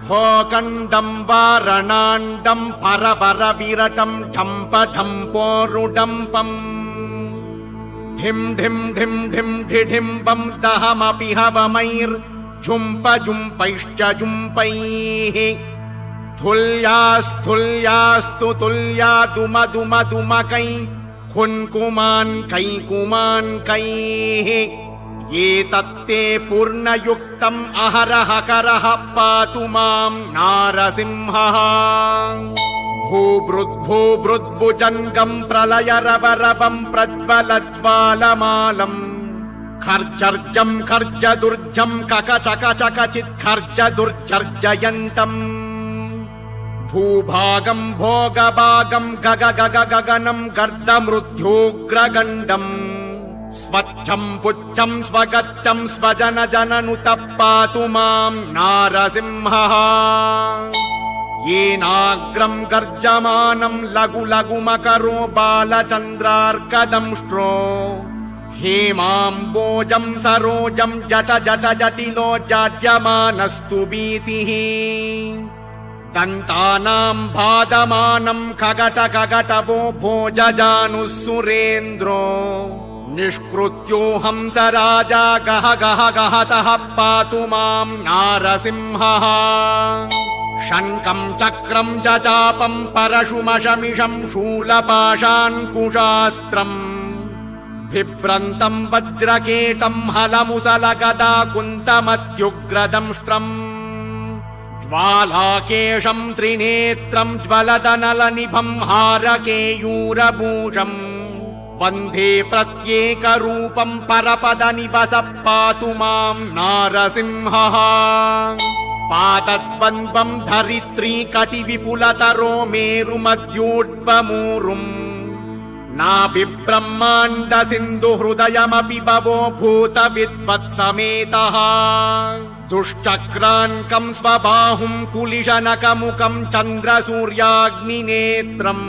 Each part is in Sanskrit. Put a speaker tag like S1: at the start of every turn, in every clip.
S1: भोकण्डं वारणाण्डं परपरविरटं ढम्पढम्पोरुडम्पम् ढिं ढिं ढिं ढिं ढिढिम्बं दहमपि हवमैर्जुम्पजुम्पैश्च जुम्पैः धुल्यास्तुल्यास्तु तुल्यादुमदुमदुमकै कुन्कुमान् कैकुमान्कैः एतत्ते पूर्णयुक्तम् अहरहकरः पातु मां नारसिंहः भूभृद्भुजङ्गम् प्रलयरवरवं प्रज्वलज्वालमालम् खर्जर्जं खर्जदुर्जं ककचकचकचित्खर्जदुर्जर्जयन्तम् भूभागं भोगभागं गगगगगगनं गर्दमृत्युग्रगण्डम् स्वच्छं पुच्छं स्वगच्छं स्वजनजननुतः पातु मां नारसिंहः येनाग्रं गर्जमानं लघु लघुमकरो बालचन्द्रार्कदंष्ट्रो हेमाम्बोजं सरोजं जट जट जटिलो जाड्यमानस्तु भीतिः दन्तानां बाधमानं खगट खगटवो भोजजानुः सुरेन्द्रो निष्कृत्योऽहं स राजा गह गह गहतः पातु मां नारसिंहः शङ्खं चक्रं च चापं परशुमशमिषं शूलपाशाङ्कुशास्त्रम् बिभ्रन्तं वज्रकेटं हलमुसलगदा कुन्तमत्युग्रदंष्ट्रम् ज्वालाकेशं त्रिनेत्रं ज्वलदनलनिभं हारकेयूरभूषम् वन्दे प्रत्येकरूपं परपदनिवसः पातु मां नारसिंहः पादद्वन्द्वं धरित्री कटिविपुलतरो मेरुमध्योड्वमूरुम् नाभिब्रह्माण्डसिन्धुहृदयमपि बवो भूतविद्वत्समेतः दुश्चक्रान्कं स्वबाहुं कुलिशनकमुखं चन्द्रसूर्याग्निनेत्रम्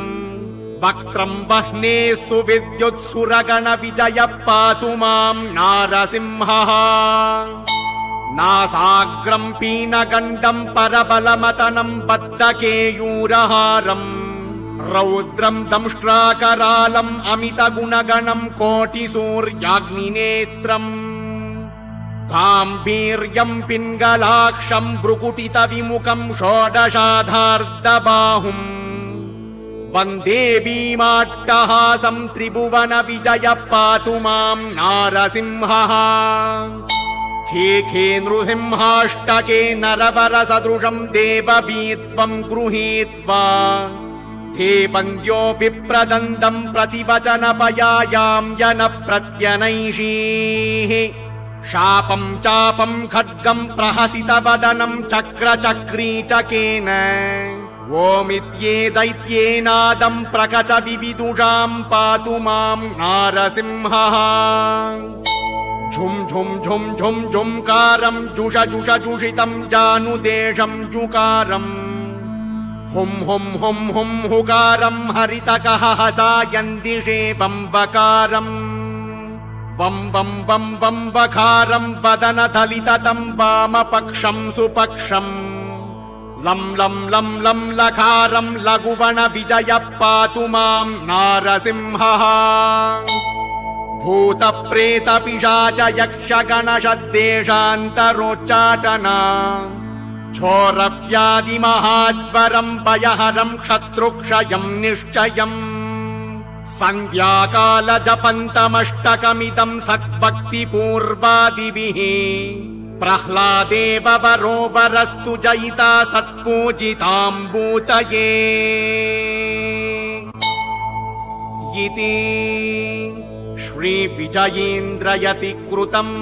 S1: वक्त्रं वह्ने सुविद्युत्सुरगणविजयः पातु मां नारसिंहः नासाग्रं पीनगण्डं परबलमतनं बद्धकेयूरहारम् रौद्रं दंष्ट्राकरालम् अमितगुणगणं कोटिसूर्याग्निनेत्रम् गाम्भीर्यं पिङ्गलाक्षं भ्रुकुटितविमुखं षोडशाधार्धबाहुम् वन्दे भीमाट्टहासं त्रिभुवनविजयः पातु मां नारसिंहः खे नृसिंहाष्टके नरवरसदृशं देववीत्वं गृहीत्वा ते वन्द्यो विप्रदन्दं प्रतिवचनपयायां जनप्रत्यनैषीः शापं चापं खड्गं प्रहसितवदनं चक्रचक्रीचकेन ओमित्ये दैत्येनादं प्रकच विविदुषां पातु मां नारसिंहः झुं झुं झुं झुं झुंकारं जुष जुष जुषितं जानुदेशं जुकारम् हुं हुं हुं हुं हुकारं हरितकः हसायन्दिशे बम्बकारम् वं वं वं वं वकारं वदनदलिततं वामपक्षं सुपक्षम् लं लं लं लं लकारं लघुवणविजयः पातु मां नारसिंहः भूतप्रेतपिशाच यक्षगणशद्देशान्तरोच्चाटना छोरव्याधिमहाज्वरं भयहरं शत्रुक्षयं निश्चयम् सन्ध्याकालजपन्तमष्टकमिदं सद्भक्तिपूर्वादिभिः प्रह्लादेव वरोवरस्तु जयिता सत्पूजिताम्बूतये इति श्रीविजयेन्द्रयति कृतम्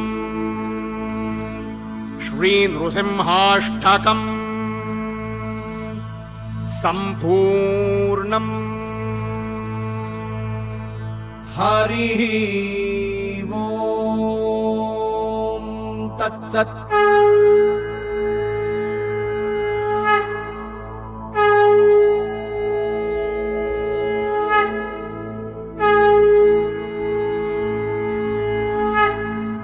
S1: श्रीनृसिंहाष्टकम् सम्पूर्णम्। हरिः ओम् तत्सत्।